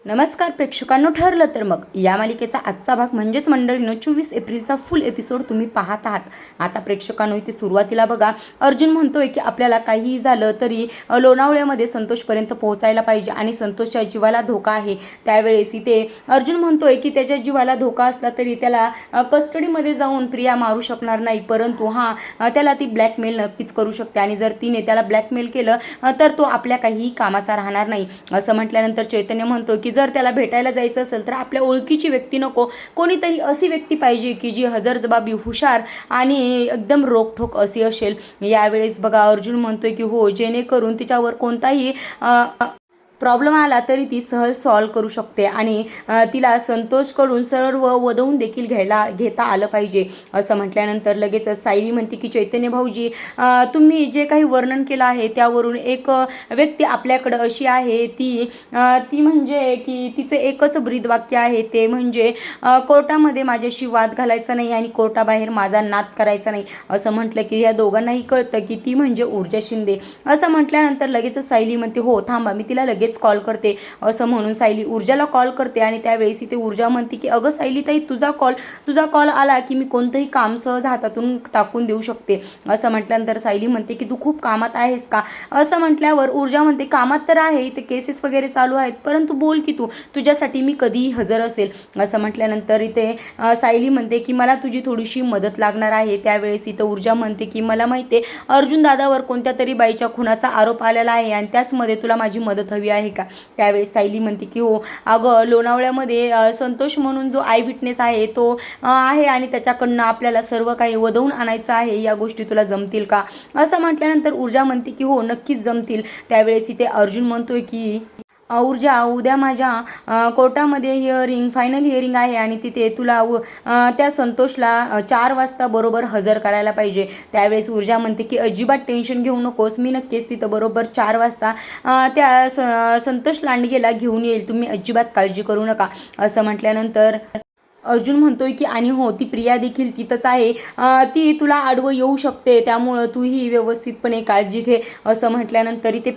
नमस्कार प्रेक्षकांनो, ठरलं तर मग या मालिकेचा आजचा भाग म्हणजेच मंडळींनो 24 एप्रिलचा फुल एपिसोड तुम्ही पाहत आहात. आता प्रेक्षकांनो इथे सुरुवातीला बघा, अर्जुन म्हणतोय की आपल्याला काहीही झालं तरी लोणावळ्यामध्ये संतोषपर्यंत पोहोचायला पाहिजे आणि संतोषच्या जीवाला धोका आहे. त्यावेळेस इथे अर्जुन म्हणतोय की त्याच्या जीवाला धोका असला तरी त्याला कस्टडीमध्ये जाऊन प्रिया मारू शकणार नाही, परंतु त्याला ती ब्लॅकमेल नक्कीच करू शकते आणि जर तिने त्याला ब्लॅकमेल केलं तर तो आपल्या काहीही कामाचा राहणार नाही. असं म्हटल्यानंतर चैतन्य म्हणतो की जर त्याला भेटायला जायचं असेल तर आपल्या ओळखीची व्यक्ती नको, कोणीतरी अशी व्यक्ती पाहिजे की जी हजरजबाबी, हुशार आणि एकदम रोखठोक अशी असेल. यावेळेस बघा अर्जुन म्हणतोय की हो, जेणेकरून तिच्यावर कोणताही प्रॉब्लेम आला तरी ती सहज सॉल्व्ह करू शकते आणि तिला संतोषकडून सर्व वदवून देखील घेता आलं पाहिजे. असं म्हटल्यानंतर लगेचच सायली म्हणते की चैतन्य भाऊजी, तुम्ही जे काही वर्णन केलं आहे त्यावरून एक व्यक्ती आपल्याकडं अशी आहे, ती म्हणजे की तिचं एकच ब्रीदवाक्य आहे, ते म्हणजे कोर्टामध्ये माझ्याशी वाद घालायचा नाही आणि कोर्टाबाहेर माझा नाद करायचा नाही. असं म्हटलं की या दोघांनाही कळतं की ती म्हणजे ऊर्जा शिंदे. असं म्हटल्यानंतर लगेचच सायली म्हणते हो थांबा, मी तिला लगेच कॉल करते. असं म्हणून सायली ऊर्जाला कॉल करते आणि त्यावेळेस इथे ऊर्जा म्हणते की अगं सायली ताई, तुझा कॉल आला की मी कोणतंही काम सहज हातातून टाकून देऊ शकते. असं म्हटल्यानंतर सायली म्हणते की तू खूप कामात आहेस का? असं म्हटल्यावर ऊर्जा म्हणते कामात तर आहे, इथे केसेस वगैरे चालू आहेत, परंतु बोल की तुझ्यासाठी मी कधीही हजर असेल. असं म्हटल्यानंतर इथे सायली म्हणते की मला तुझी थोडीशी मदत लागणार आहे. त्यावेळेस इथं ऊर्जा म्हणते की मला माहिती आहे अर्जुन दादावर कोणत्या तरी बाईच्या खुनाचा आरोप आलेला आहे आणि त्याचमध्ये तुला माझी मदत हवी आहे का? त्यावेळेस सायली म्हणते की हो अगं, लोणावळ्यामध्ये संतोष म्हणून जो आय विटनेस आहे तो आहे आणि त्याच्याकडनं आपल्याला सर्व काही वधवून आणायचं आहे. या गोष्टी तुला जमतील का? असं म्हटल्यानंतर ऊर्जा म्हणते की हो नक्कीच जमतील. त्यावेळेस इथे अर्जुन म्हणतोय की ऊर्जा, उद्या माझ्या कोर्टामध्ये फायनल हिअरिंग आहे आणि तिथे तुला त्या संतोषला 4 वाजता बरोबर हजर करायला पाहिजे. त्यावेळेस ऊर्जा म्हणते की अजिबात टेन्शन घेऊ नकोस, मी नक्कीच तिथं बरोबर 4 वाजता त्या संतोष लांडगेला घेऊन येईल, तुम्ही अजिबात काळजी करू नका. असं म्हटल्यानंतर अर्जुन म्हणतोय की आणि हो, ती प्रिया देखील तिथंच आहे, ती तुला आडवं येऊ शकते, त्यामुळं तूही व्यवस्थितपणे काळजी घे. असं म्हटल्यानंतर इथे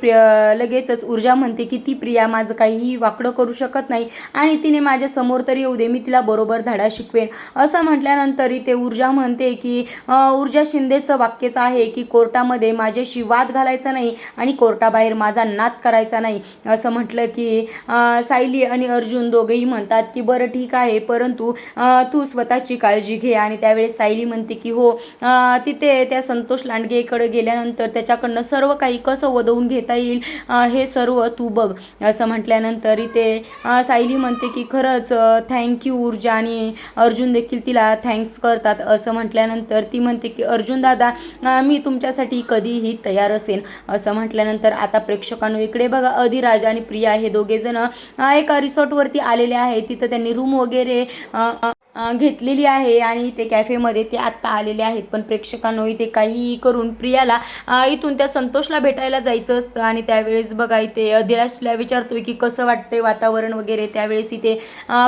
लगेचच ऊर्जा म्हणते की ती प्रिया माझं काहीही वाकडं करू शकत नाही आणि तिने माझ्या समोर तरी येऊ दे, मी तिला बरोबर धडा शिकवेन. असं म्हटल्यानंतर इथे ऊर्जा म्हणते की ऊर्जा शिंदेचं वाक्यच आहे की कोर्टामध्ये माझ्याशी वाद घालायचा नाही आणि कोर्टाबाहेर माझा नाद करायचा नाही. असं म्हटलं की सायली आणि अर्जुन दोघेही म्हणतात की बरं ठीक आहे, परंतु तू स्वतःची काळजी घे. आणि त्यावेळेस सायली म्हणते की हो, तिथे त्या संतोष लांडगेकडे गेल्यानंतर त्याच्याकडनं सर्व काही कसं वधवून घेता येईल हे सर्व तू बघ. असं म्हटल्यानंतर इथे सायली म्हणते की खरंच थँक्यू ऊर्जा, आणि अर्जुन देखील तिला थँक्स करतात. असं म्हटल्यानंतर ती म्हणते की अर्जुन दादा, मी तुमच्यासाठी कधीही तयार असेल. असं म्हटल्यानंतर आता प्रेक्षकांनो इकडे बघा, अधिराज आणि प्रिया हे दोघेजण एका रिसॉर्टवरती आलेले आहेत. तिथं त्यांनी रूम वगैरे घेतलेली आहे आणि ते कॅफेमध्ये ते आत्ता आलेले आहेत. पण प्रेक्षकांनो इथे काहीही करून प्रियाला इथून त्या संतोषला भेटायला जायचं असतं आणि त्यावेळेस बघा इथे अधिराजला विचारतोय की कसं वाटतंय वातावरण वगैरे. त्यावेळेस इथे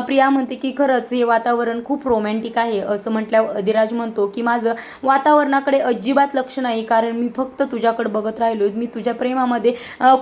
प्रिया म्हणते की खरंच हे वातावरण खूप रोमॅन्टिक आहे. असं म्हटल्यावर अधिराज म्हणतो की माझं वातावरणाकडे अजिबात लक्ष नाही, कारण मी फक्त तुझ्याकडे बघत राहिलोय, मी तुझ्या प्रेमामध्ये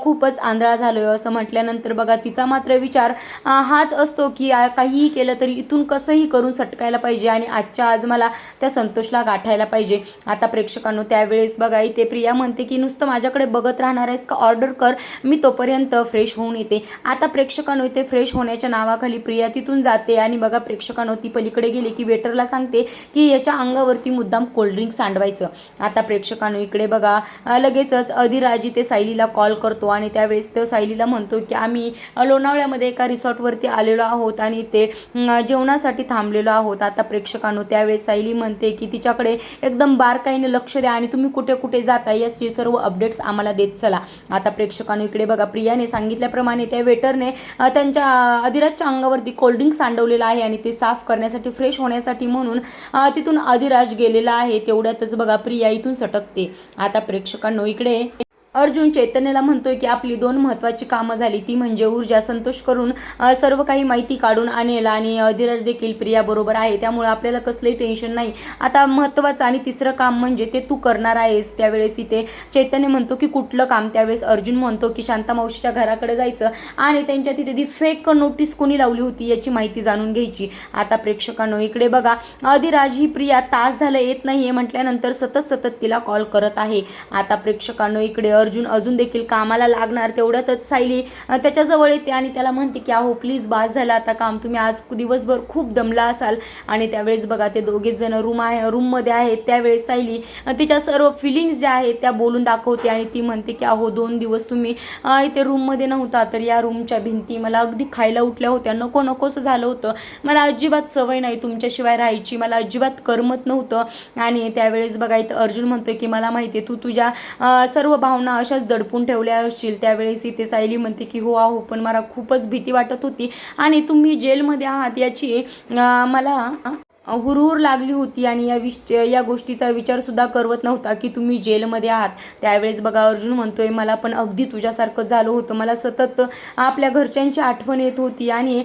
खूपच आंधळा झालोय. असं म्हटल्यानंतर बघा तिचा मात्र विचार हाच असतो की काहीही केलं तरी इथून कसंही करून सटकायला पाहिजे आणि आजच्या आज मला त्या संतोषला गाठायला पाहिजे. आता प्रेक्षकांनो त्यावेळेस बघा इथे प्रिया म्हणते की नुसतं माझ्याकडे बघत राहणार आहेस का, ऑर्डर कर, मी तोपर्यंत फ्रेश होऊन येते. आता प्रेक्षकांनो इथे फ्रेश होण्याच्या नावाखाली प्रिया तिथून जाते आणि बघा प्रेक्षकांनो ती पलीकडे गेली की वेटरला सांगते की याच्या अंगावरती मुद्दाम कोल्ड्रिंक सांडवायचं. आता प्रेक्षकांनो इकडे बघा लगेचच अधिराज इथे सायलीला कॉल करतो आणि त्यावेळेस तो सायलीला म्हणतो की आम्ही लोणावळ्यामध्ये एका रिसॉर्टवरती आलेलो आहोत आणि ते जेवणासाठी थांबलेलो आहोत. आता प्रेक्षकांनो त्यावेळेस सायली म्हणते की तिच्याकडे एकदम बारकाईने लक्ष द्या आणि तुम्ही कुठे कुठे जाता याची सर्व अपडेट्स आम्हाला देत चला. आता प्रेक्षकांनो इकडे बघा प्रियाने सांगितल्याप्रमाणे त्या वेटरने त्यांच्या अधिराजच्या अंगावरती कोल्ड्रिंक सांडवलेलं आहे आणि ते साफ करण्यासाठी, फ्रेश होण्यासाठी म्हणून तिथून अधिराज गेलेला आहे. तेवढ्यातच बघा प्रिया इथून सटकते. आता प्रेक्षकांनो इकडे अर्जुन चैतन्याला म्हणतोय की आपली 2 महत्त्वाची कामं झाली, ती म्हणजे ऊर्जा संतोष करून सर्व काही माहिती काढून आणेल आणि धीरज देखील प्रियाबरोबर आहे, त्यामुळे आपल्याला कसलंही टेन्शन नाही. आता महत्त्वाचं आणि तिसरं काम म्हणजे ते तू करणार आहेस. त्यावेळेस इथे चैतन्य म्हणतो की कुठलं काम. त्यावेळेस अर्जुन म्हणतो की शांता मावशीच्या घराकडे जायचं आणि त्यांच्या तिथे ती फेक नोटीस कोणी लावली होती याची माहिती जाणून घ्यायची. आता प्रेक्षकांनो इकडे बघा, धीरज ही प्रिया तास झालं येत नाहीये म्हटल्यानंतर सतत तिला कॉल करत आहे. आता प्रेक्षकांनो इकडे अर्जुन अजून देखील कामाला लागणार. तेवढ्यातच सायली त्याच्याजवळ येते आणि त्याला म्हणते की अहो प्लीज बास झालं आता काम, तुम्ही आज दिवसभर खूप दमला असाल. आणि त्यावेळेस बघा ते दोघेच जण रूममध्ये आहेत. त्यावेळेस सायली तिच्या सर्व फिलिंग्स ज्या आहेत त्या बोलून दाखवते आणि ती म्हणते की अहो 2 दिवस तुम्ही इथे रूममध्ये नव्हता, तर या रूमच्या भिंती मला अगदी खायला उठल्या होत्या, नकोसं झालं होतं. मला अजिबात सवय नाही तुमच्याशिवाय राहायची, मला अजिबात करमत नव्हतं. आणि त्यावेळेस बघा इथं अर्जुन म्हणतोय की मला माहिती आहे तू तुझ्या सर्व भावना अशाच दडपून ठेवल्या असतील. त्यावेळेस इथे सायली म्हणते की हो आहो, पण मला खूपच भीती वाटत होती आणि तुम्ही जेलमध्ये आहात याची मला हुरहुर लागली होती आणि या गोष्टीचा विचार सुद्धा करवत नव्हता की तुम्ही जेलमध्ये आहात. त्यावेळेस बघा अर्जुन म्हणतोय मला पण अगदी तुझ्यासारखं झालं होतं. मला सतत आपल्या घरच्यांची आठवण येत होती आणि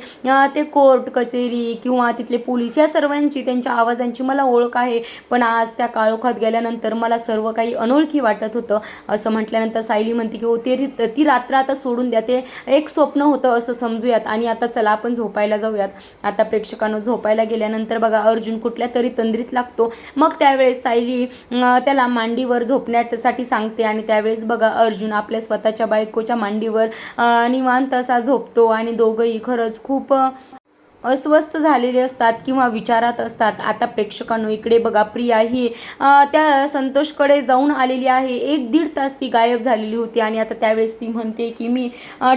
ते कोर्ट कचेरी किंवा तिथले पोलीस या सर्वांची त्यांच्या आवाजांची मला ओळख आहे, पण आज त्या काळोखात गेल्यानंतर मला सर्व काही अनोळखी वाटत होतं. असं म्हटल्यानंतर सायली म्हणते की हो ती रात्र आता सोडून द्या, ते एक स्वप्न होतं असं समजूयात आणि आता चला आपण झोपायला जाऊयात. आता प्रेक्षकांनो झोपायला गेल्यानंतर बघा अर्जुन कुठल्या तरी तंद्रीत लागतो. मग त्यावेळेस सायली त्याला मांडीवर झोपण्यासाठी सांगते आणि त्यावेळेस बघा अर्जुन आपल्या स्वतःच्या बायकोच्या मांडीवर निवांत असा झोपतो आणि दोघंही खरंच खूप अस्वस्थ झालेले असतात किंवा विचारात असतात. आता प्रेक्षकांनो इकडे बघा प्रिया ही त्या संतोषकडे जाऊन आलेली आहे. 1-1.5 तास ती गायब झालेली होती आणि आता त्यावेळेस ती म्हणते की मी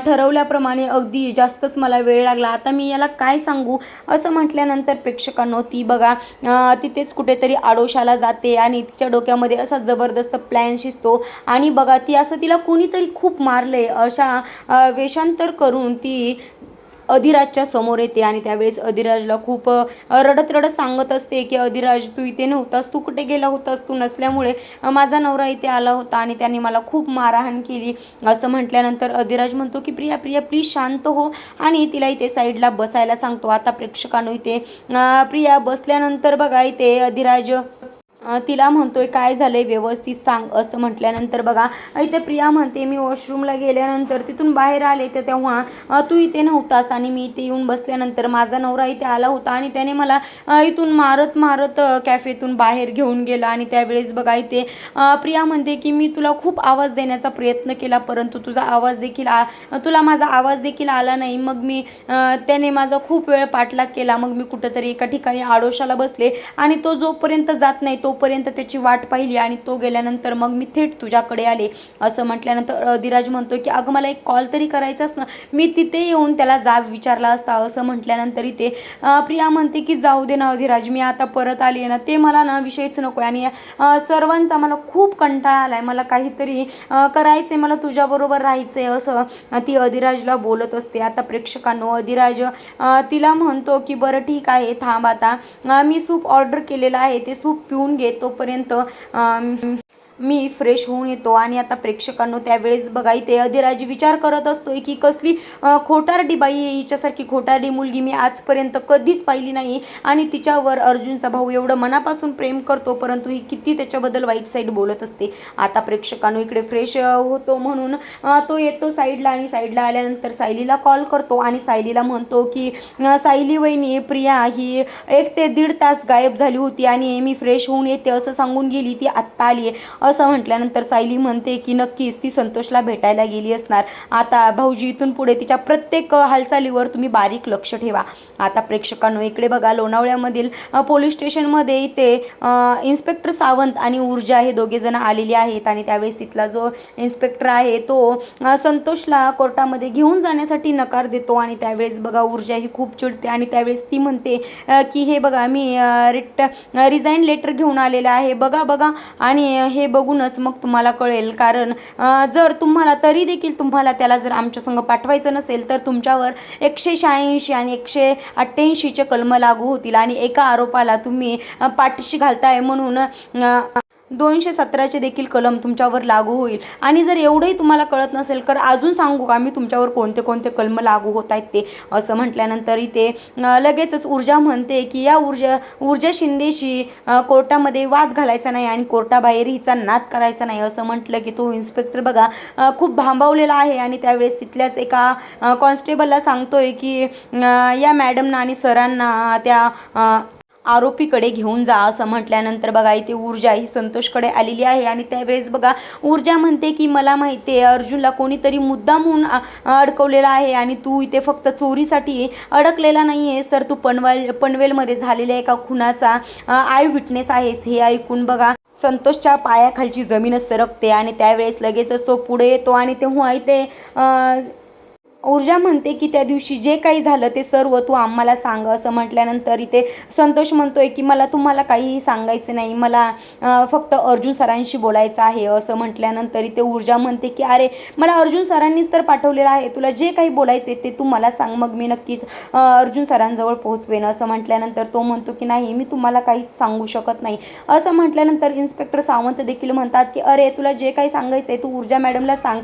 ठरवल्याप्रमाणे अगदी जास्तच मला वेळ लागला, आता मी याला काय सांगू. असं म्हटल्यानंतर प्रेक्षकांनो ती बघा तिथेच कुठेतरी आडोशाला जाते आणि तिच्या डोक्यामध्ये असा जबरदस्त प्लॅन शिजतो आणि बघा ती असं तिला कोणीतरी खूप मारले अशा वेषांतर करून ती अधिराजच्या समोर येते आणि त्यावेळेस अधिराजला खूप रडत सांगत असते की अधिराज तू इथे नव्हतास, तू कुठे गेला होतास, तू नसल्यामुळे माझा नवरा इथे आला होता आणि त्याने मला खूप मारहाण केली. असं म्हटल्यानंतर अधिराज म्हणतो की प्रिया प्लीज शांत हो आणि तिला इथे साईडला बसायला सांगतो. आता प्रेक्षकांनो इथे प्रिया बसल्यानंतर बघा इथे अधिराज तिला म्हणतोय काय झालंय व्यवस्थित सांग. असं म्हटल्यानंतर बघा इथे प्रिया म्हणते मी वॉशरूमला गेल्यानंतर तिथून बाहेर आले तर तेव्हा तू इथे नव्हतास आणि मी इथे येऊन बसल्यानंतर माझा नवरा इथे आला होता आणि त्याने मला इथून मारत कॅफेतून बाहेर घेऊन गेला. आणि त्यावेळेस बघा इथे प्रिया म्हणते की मी तुला खूप आवाज देण्याचा प्रयत्न केला परंतु तुला माझा आवाज देखील आला नाही. मग मी त्याने माझा खूप वेळ पाठलाग केला. मग मी कुठंतरी एका ठिकाणी आडोशाला बसले आणि तो जोपर्यंत जात नाही तोपर्यंत त्याची वाट पाहिली आणि तो गेल्यानंतर मग मी थेट तुझ्याकडे आले. असं म्हटल्यानंतर अधिराज म्हणतोय की अगं मला एक कॉल तरी करायचाच ना, मी तिथे येऊन त्याला जाब विचारला असता. असं म्हटल्यानंतर इथे प्रिया म्हणते की जाऊ दे ना अधिराज, मी आता परत आली आहे ना, ते मला ना विषयच नको आणि सर्वांचा मला खूप कंटाळा आलाय, मला काहीतरी करायचंय, मला तुझ्याबरोबर राहायचंय असं ती अधिराजला बोलत असते. आता प्रेक्षकांनो अधिराज तिला म्हणतो की बरं ठीक आहे थांब, आता मी सूप ऑर्डर केलेलं आहे ते सूप पिऊन घे, तोपर्यंत मी फ्रेश होऊन येतो. आणि आता प्रेक्षकांनो त्यावेळेस बघा इथे अधिराज विचार करत असतोय की कसली खोटारडी बाई आहे, हिच्यासारखी खोटारडी मुलगी मी आजपर्यंत कधीच पाहिली नाही आणि तिच्यावर अर्जुनचा भाऊ एवढं मनापासून प्रेम करतो परंतु ही किती त्याच्याबद्दल वाईट साईड बोलत असते. आता प्रेक्षकांनो इकडे फ्रेश होतो म्हणून तो येतो साईडला आणि साईडला आल्यानंतर सायलीला कॉल करतो आणि सायलीला म्हणतो की सायली वहिनी प्रिया ही 1 ते 1.5 तास गायब झाली होती आणि मी फ्रेश होऊन येते असं सांगून गेली, ती आत्ता आली आहे. असं म्हटल्यानंतर सायली म्हणते की नक्कीच ती संतोषला भेटायला गेली असणार. आता भाऊजी इथून पुढे तिच्या प्रत्येक हालचालीवर तुम्ही बारीक लक्ष ठेवा. आता प्रेक्षकांनो इकडे बघा लोणावळ्यामधील पोलीस स्टेशनमध्ये इथे इन्स्पेक्टर सावंत आणि ऊर्जा हे दोघे जण आलेले आहेत आणि त्यावेळेस तिथला जो इन्स्पेक्टर आहे तो संतोषला कोर्टामध्ये घेऊन जाण्यासाठी नकार देतो आणि त्यावेळेस बघा ऊर्जा ही खूप चिडते आणि त्यावेळेस ती म्हणते की हे बघा मी रिझाईन लेटर घेऊन आलेलं आहे, बघा आणि हे बघूनच मग तुम्हाला कळेल, कारण जर तुम्हाला तरी देखील तुम्हाला त्याला जर आमच्या संग पाठवायचं नसेल तर तुमच्यावर 186 आणि 188चे कलम लागू होतील आणि एका आरोपाला तुम्ही पाठीशी घालताय म्हणून 217चे देखील कलम तुमच्यावर लागू होईल. आणि जर एवढंही तुम्हाला कळत नसेल तर अजून सांगू का मी तुमच्यावर कोणते कोणते कलम लागू होत आहेत ते, असं म्हटल्यानंतर इथे लगेचच ऊर्जा म्हणते की या ऊर्जा शिंदेशी कोर्टामध्ये वाद घालायचा नाही आणि कोर्टाबाहेर हिचा नाद करायचा नाही, असं म्हटलं की तो इन्स्पेक्टर बघा खूप भांबावलेला आहे. आणि त्यावेळेस तिथल्याच एका कॉन्स्टेबलला सांगतोय की या मॅडमना आणि सरांना त्या आरोपीकडे घेऊन जा, असं म्हटल्यानंतर बघा इथे ऊर्जा ही संतोषकडे आलेली आहे. आणि त्यावेळेस बघा ऊर्जा म्हणते की मला माहिती आहे अर्जुनला कोणीतरी मुद्दामहून अडकवलेला आहे आणि तू इथे फक्त चोरीसाठी अडकलेला नाही आहेस, तर तू पनवेलमध्ये झालेल्या एका खुनाचा आय विटनेस आहेस. हे ऐकून बघा संतोषच्या पायाखालची जमीनच सरकते. आणि त्यावेळेस लगेचच तो पुढे येतो आणि तेव्हा इथे ऊर्जा म्हणते की त्या दिवशी जे काही झालं ते सर्व तू आम्हाला सांग, असं म्हटल्यानंतर इथे संतोष म्हणतोय की मला तुम्हाला काहीही सांगायचं नाही, मला फक्त अर्जुन सरांशी बोलायचं आहे, असं म्हटल्यानंतर इथे ऊर्जा म्हणते की अरे मला अर्जुन सरांनीच तर पाठवलेलं आहे, तुला जे काही बोलायचे ते तू मला सांग, मग मी नक्कीच अर्जुन सरांजवळ पोहोचवेन, असं म्हटल्यानंतर तो म्हणतो की नाही मी तुम्हाला काहीच सांगू शकत नाही. असं म्हटल्यानंतर इन्स्पेक्टर सावंत देखील म्हणतात की अरे तुला जे काही सांगायचं आहे तू ऊर्जा मॅडमला सांग,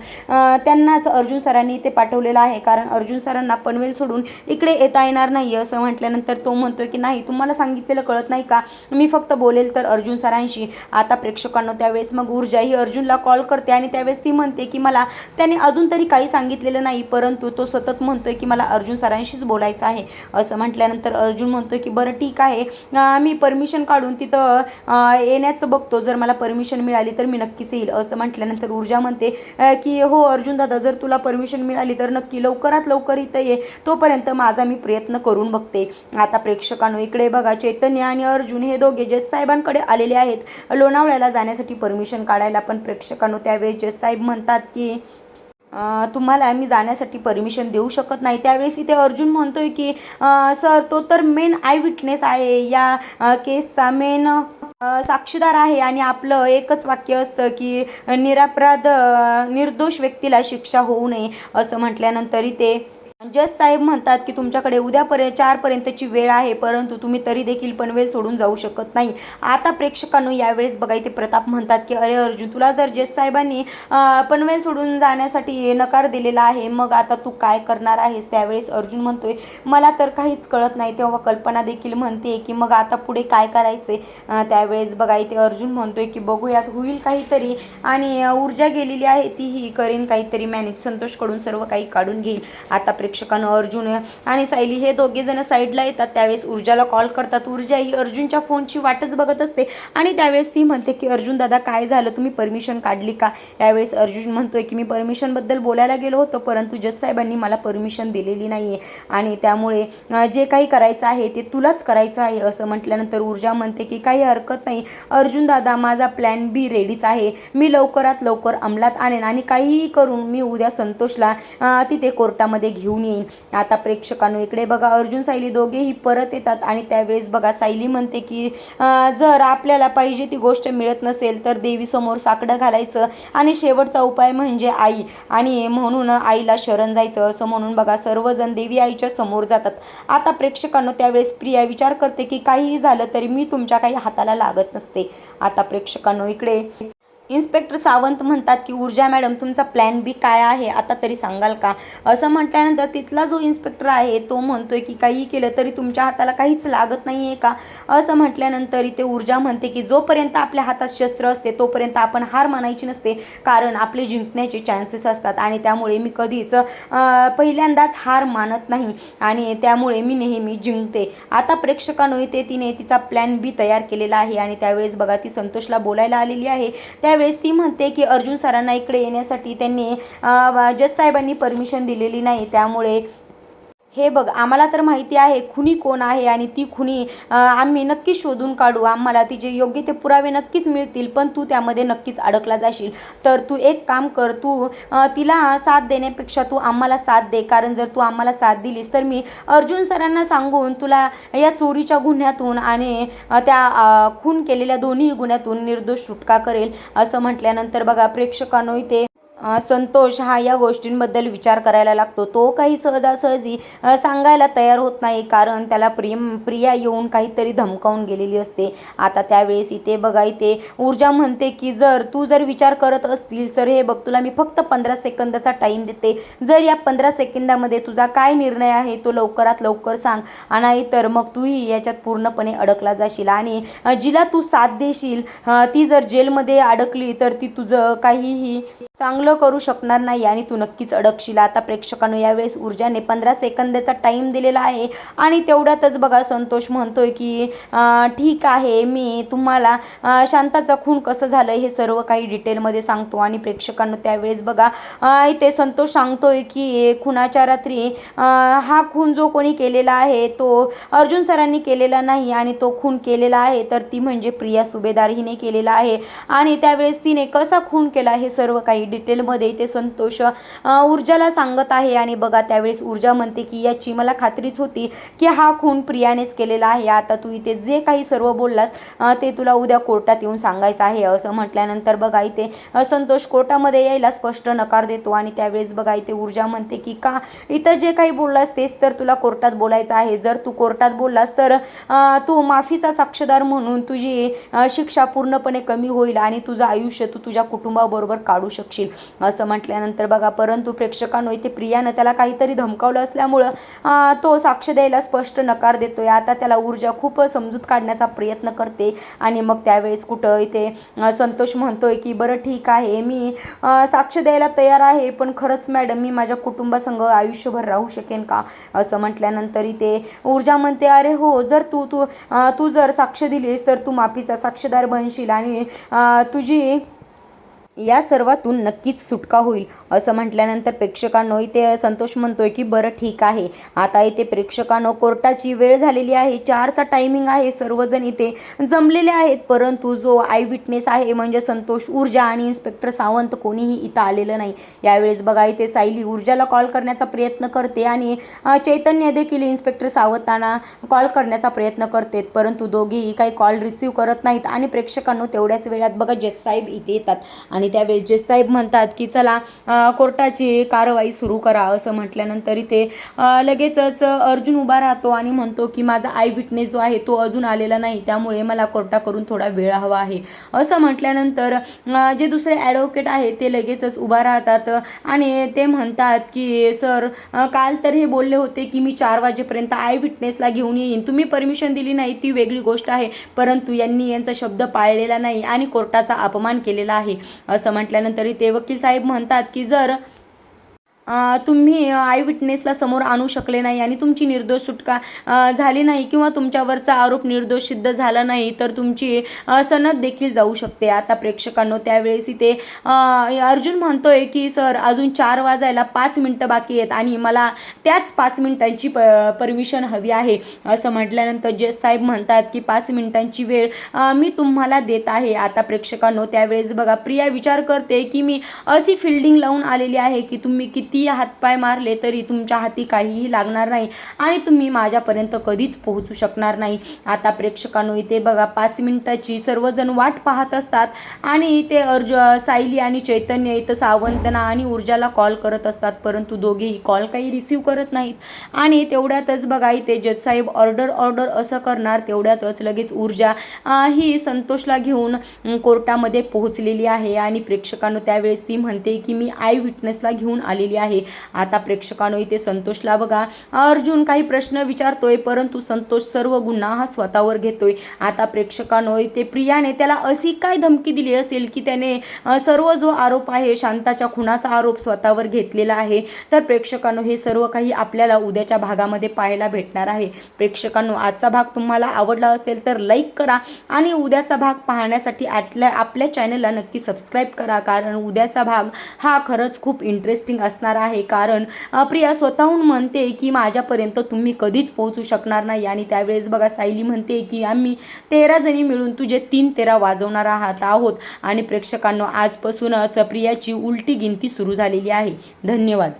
त्यांनाच अर्जुन सरांनी इथे पाठवलेलं आहे कारण अर्जुन सरांना पनवेल सोडून इकडे येता येणार नाही, असं म्हटल्यानंतर तो म्हणतोय की नाही तुम्हाला सांगितलेलं कळत नाही का, मी फक्त बोलेल तर अर्जुन सरांशी. आता प्रेक्षकांनो त्यावेळेस मग ऊर्जा ही अर्जुनला कॉल करते आणि त्यावेळेस ती म्हणते की मला त्याने अजून तरी काही सांगितलेलं नाही, परंतु तो सतत म्हणतोय की मला अर्जुन सरांशीच बोलायचं आहे. असं म्हटल्यानंतर अर्जुन म्हणतोय की बरं ठीक आहे, मी परमिशन काढून तिथं येण्याचं बघतो, जर मला परमिशन मिळाली तर मी नक्कीच येईल. असं म्हटल्यानंतर ऊर्जा म्हणते की हो अर्जुन दादा, जर तुला परमिशन मिळाली तर नक्की लवकरात लवकर इथं ये, तोपर्यंत माझा मी प्रयत्न करून बघते. आता प्रेक्षकांनो इकडे बघा चैतन्य आणि अर्जुन हे दोघे जज साहेबांकडे आलेले आहेत लोणावळ्याला जाण्यासाठी परमिशन काढायला. पण प्रेक्षकांनो त्यावेळेस जज साहेब म्हणतात की तुम्हाला मी जाण्यासाठी परमिशन देऊ शकत नाही. त्यावेळेस इथे अर्जुन म्हणतोय की सर तो तर मेन आय विटनेस आहे, या केसचा मेन साक्षीदार आहे आणि आपलं एकच वाक्य असतं की निरपराध निर्दोष व्यक्तीला शिक्षा होऊ नये. असं म्हटल्यानंतर इथे जज साहेब म्हणतात की तुमच्याकडे उद्यापर्यंत 4 पर्यंतची वेळ आहे, परंतु तुम्ही तरी देखील पनवेल सोडून जाऊ शकत नाही. आता प्रेक्षकांनो यावेळेस बघा इथे प्रताप म्हणतात की अरे अर्जुन, तुला जर जज साहेबांनी पनवेल सोडून जाण्यासाठी नकार दिलेला आहे, मग आता तू काय करणार आहेस. त्यावेळेस अर्जुन म्हणतोय मला तर काहीच कळत नाही. तेव्हा कल्पना देखील म्हणते की मग आता पुढे काय करायचे. त्यावेळेस बघा इथे अर्जुन म्हणतोय की बघूयात होईल काहीतरी, आणि ऊर्जा गेलेली आहे तीही करेन काहीतरी मॅनेज, संतोषकडून सर्व काही काढून घेईल. आता प्रेक्षकांना अर्जुन आणि सायली हे दोघे जण साईडला येतात. त्यावेळेस ऊर्जाला कॉल करतात. ऊर्जा ही अर्जुनच्या फोनची वाटच बघत असते आणि त्यावेळेस ती म्हणते की अर्जुन दादा काय झालं, तुम्ही परमिशन काढली का. यावेळेस अर्जुन म्हणतोय की मी परमिशनबद्दल बोलायला गेलो होतो, परंतु जज साहेबांनी मला परमिशन दिलेली नाही आहे आणि त्यामुळे जे काही करायचं आहे ते तुलाच करायचं आहे. असं म्हटल्यानंतर ऊर्जा म्हणते की काही हरकत नाही अर्जुन दादा, माझा प्लॅन बी रेडीच आहे, मी लवकरात लवकर अंमलात आणेन आणि काहीही करून मी उद्या संतोषला तिथे कोर्टामध्ये घेऊन येईन. आता प्रेक्षकांनो इकडे बघा अर्जुन सायली दोघेही परत येतात आणि त्यावेळेस बघा सायली म्हणते की जर आपल्याला पाहिजे ती गोष्ट मिळत नसेल तर देवीसमोर साकडं घालायचं आणि शेवटचा उपाय म्हणजे आई, आणि म्हणून आईला शरण जायचं. असं म्हणून बघा सर्वजण देवी आईच्या समोर जातात. आता प्रेक्षकांनो त्यावेळेस प्रिया विचार करते की काहीही झालं तरी मी तुमच्या काही हाताला लागत नसते. आता प्रेक्षकांनो इकडे इन्स्पेक्टर सावंत म्हणतात की ऊर्जा मॅडम तुमचा प्लॅन बी काय आहे आता तरी सांगाल का. असं म्हटल्यानंतर तिथला जो इन्स्पेक्टर आहे तो म्हणतोय की काही केलं तरी तुमच्या हाताला काहीच लागत नाही आहे का. असं म्हटल्यानंतर इथे ऊर्जा म्हणते की जोपर्यंत आपल्या हातात शस्त्र असते तोपर्यंत आपण हार मानायची नसते, कारण आपले जिंकण्याचे चान्सेस असतात आणि त्यामुळे मी कधीच पहिल्यांदाच हार मानत नाही आणि त्यामुळे मी नेहमी जिंकते. आता प्रेक्षकांनो इथे तिने तिचा प्लॅन बी तयार केलेला आहे आणि त्यावेळेस बघा ती संतोषला बोलायला आलेली आहे. त्यावेळेस ती म्हणते की अर्जुन सरांना इकडे येण्यासाठी त्यांनी जज साहेबांनी परमिशन दिलेली नाही, त्यामुळे हे बघ आम्हाला तर माहिती आहे खुनी कोण आहे आणि ती खुनी आम्ही नक्कीच शोधून काढू, आम्हाला तिचे योग्य ते पुरावे नक्कीच मिळतील, पण तू त्यामध्ये नक्कीच अडकला जाशील. तर तू एक काम कर, तू तिला साथ देण्यापेक्षा तू आम्हाला साथ दे, कारण जर तू आम्हाला साथ दिलीस तर मी अर्जुन सरांना सांगून तुला या चोरीच्या गुन्ह्यातून आणि त्या खून केलेल्या दोन्ही गुन्ह्यातून निर्दोष सुटका करेल. असं म्हटल्यानंतर बघा प्रेक्षकांनो इथे संतोष हा या गोष्टींबद्दल विचार करायला लागतो. तो काही सहजासहजी सांगायला तयार होत नाही, कारण त्याला प्रिया येऊन काहीतरी धमकावून गेलेली असते. आता त्यावेळेस इथे बघा, इथे ऊर्जा म्हणते की तू जर विचार करत असतील तर हे बघ, तुला मी फक्त 15 सेकंदाचा टाईम देते. जर या 15 सेकंदामध्ये तुझा काय निर्णय आहे तो लवकरात लवकर सांग, नाही तर मग तूही याच्यात पूर्णपणे अडकला जाशील आणि जिला तू साथ देशील ती जर जेलमध्ये अडकली तर ती तुझं काहीही चांगलं करू शकणार नाही आणि तू नक्कीच अडकशील. आता प्रेक्षकांनो, यावेळेस ऊर्जाने 15 सेकंदाचा टाईम दिलेला आहे आणि तेवढ्यातच बघा संतोष म्हणतोय की ठीक आहे, मी तुम्हाला शांताचा खून कसं झालं हे सर्व काही डिटेलमध्ये सांगतो. आणि प्रेक्षकांनो, त्यावेळेस बघा इथे संतोष सांगतोय की खुनाच्या रात्री हा खून जो कोणी केलेला आहे तो अर्जुन सरांनी केलेला नाही आणि तो खून केलेला आहे तर ती म्हणजे प्रिया सुभेदार हिने केलेला आहे. आणि त्यावेळेस तिने कसा खून केला हे सर्व काही डिटेलमध्ये ते संतोष ऊर्जाला सांगत आहे. आणि बघा, त्यावेळेस ऊर्जा म्हणते की याची मला खात्रीच होती की हा खून प्रियानेच केलेला आहे. आता तू इथे जे काही सर्व बोललास ते तुला उद्या कोर्टात येऊन सांगायचं आहे. असं म्हटल्यानंतर बघा, इथे संतोष कोर्टामध्ये यायला स्पष्ट नकार देतो. आणि त्यावेळेस बघा, इथे ऊर्जा म्हणते की का इथं जे काही बोललास तेच तर तुला कोर्टात बोलायचं आहे. जर तू कोर्टात बोललास तर तू माफीचा साक्षीदार म्हणून तुझी शिक्षा पूर्णपणे कमी होईल आणि तुझं आयुष्य तू तुझ्या कुटुंबाबरोबर काढू शकशील असं म्हटल्यानंतर बघा, परंतु प्रेक्षकांनो, इथे प्रियानं त्याला काहीतरी धमकावलं असल्यामुळं तो साक्ष द्यायला स्पष्ट नकार देतोय. आता त्याला ऊर्जा खूप समजूत काढण्याचा प्रयत्न करते आणि मग त्यावेळेस कुठं इथे संतोष म्हणतोय की बरं ठीक आहे, मी साक्ष द्यायला तयार आहे, पण खरंच मॅडम मी माझ्या कुटुंबासंग आयुष्यभर राहू शकेन का असं म्हटल्यानंतर इथे ऊर्जा म्हणते अरे हो, जर तू जर साक्ष दिलीस तर तू माफीचा साक्षीदार बनशील आणि तुझी या सर्वातून नक्कीच सुटका होईल असं म्हटल्यानंतर प्रेक्षकांनो, इथे संतोष म्हणतोय की बरं ठीक आहे. आता इथे प्रेक्षकांनो, कोर्टाची वेळ झालेली आहे, 4चा टायमिंग आहे, सर्वजण इथे जमलेले आहेत, परंतु जो आय विटनेस आहे म्हणजे संतोष, ऊर्जा आणि इन्स्पेक्टर सावंत कोणीही इथं आलेलं नाही. यावेळेस बघा, इथे सायली ऊर्जाला कॉल करण्याचा प्रयत्न करते आणि चैतन्य देखील इन्स्पेक्टर सावंतांना कॉल करण्याचा प्रयत्न करते, परंतु दोघेही काही कॉल रिसीव्ह करत नाहीत. आणि प्रेक्षकांनो, तेवढ्याच वेळात बघा जज साहेब इथे येतात आणि त्यावेळेस जज साहेब म्हणतात की चला कोर्टाची कारवाई सुरू करा. असं म्हटल्यानंतर इथे लगेचच अर्जुन उभा राहतो आणि म्हणतो की माझा आय विटनेस जो आहे तो अजून आलेला नाही, त्यामुळे मला कोर्टाकडून थोडा वेळ हवा आहे. असं म्हटल्यानंतर जे दुसरे ॲडव्होकेट आहेत ते लगेचच उभा राहतात आणि ते म्हणतात की सर, काल तर हे बोलले होते की मी 4 वाजेपर्यंत आय विटनेसला घेऊन येईन, तुम्ही परमिशन दिली नाही ती वेगळी गोष्ट आहे, परंतु यांनी यांचा शब्द पाळलेला नाही आणि कोर्टाचा अपमान केलेला आहे. असं म्हटल्यानंतर ते वकील साहेब म्हणतात की जर तुम्ही आय विटनेसला समोर आणू शकले नाही आणि तुमची निर्दोष सुटका झाली नाही किंवा तुमच्यावरचा आरोप निर्दोष सिद्ध झाला नाही तर तुमची सनद देखील जाऊ शकते. आता प्रेक्षकांनो, त्यावेळेस इथे अर्जुन म्हणतोय की सर, अजून 4 वाजायला 5 मिनटं बाकी आहेत आणि मला त्याच 5 मिनिटांची परमिशन हवी आहे. असं म्हटल्यानंतर जज साहेब म्हणतात की 5 मिनिटांची वेळ मी तुम्हाला देत आहे. आता प्रेक्षकांनो, त्यावेळेस बघा, प्रिया विचार करते की मी अशी फिल्डिंग लावून आलेली आहे की तुम्ही किती हातपाय मारले तरी तुमच्या हाती काहीही लागणार नाही आणि तुम्ही माझ्यापर्यंत कधीच पोहोचू शकणार नाही. आता प्रेक्षकांनो, इथे बघा 5 मिनिटाची सर्वजण वाट पाहत असतात आणि इथे सायली आणि चैतन्य इथं सावंतना आणि ऊर्जाला कॉल करत असतात, परंतु दोघेही कॉल काही रिसीव्ह करत नाहीत. आणि तेवढ्यातच बघा, इथे जज साहेब ऑर्डर असं करणार, तेवढ्यातच लगेच ऊर्जा ही संतोषला घेऊन कोर्टामध्ये पोहोचलेली आहे. आणि प्रेक्षकांनो, त्यावेळेस ती म्हणते की मी आय विटनेसला घेऊन आलेली आहे. आता प्रेक्षकांनो, इथे संतोषला बघा अर्जुन काही प्रश्न विचारतोय, परंतु संतोष सर्व गुन्हा हा स्वतःवर घेतोय. आता प्रेक्षकांनो, इथे प्रियाने त्याला अशी काय धमकी दिली असेल की त्याने सर्व जो आरोप आहे, शांताच्या खुनाचा आरोप स्वतःवर घेतलेला आहे. तर प्रेक्षकांनो, हे सर्व काही आपल्याला उद्याच्या भागामध्ये पाहायला भेटणार आहे. प्रेक्षकांनो, आजचा भाग तुम्हाला आवडला असेल तर लाईक करा आणि उद्याचा भाग पाहण्यासाठी आपल्या चॅनलला नक्की सबस्क्राईब करा, कारण उद्याचा भाग हा खरंच खूप इंटरेस्टिंग असणार आहे. कारण प्रिया स्वतःहून म्हणते की माझ्यापर्यंत तुम्ही कधीच पोहोचू शकणार नाही आणि त्यावेळेस बघा सायली म्हणते की आम्ही 13 जणी मिळून तुझे 3 तेरा वाजवणार आहोत. आणि प्रेक्षकांनो, आजपासूनच प्रियाची उलटी गिनती सुरू झालेली आहे. धन्यवाद.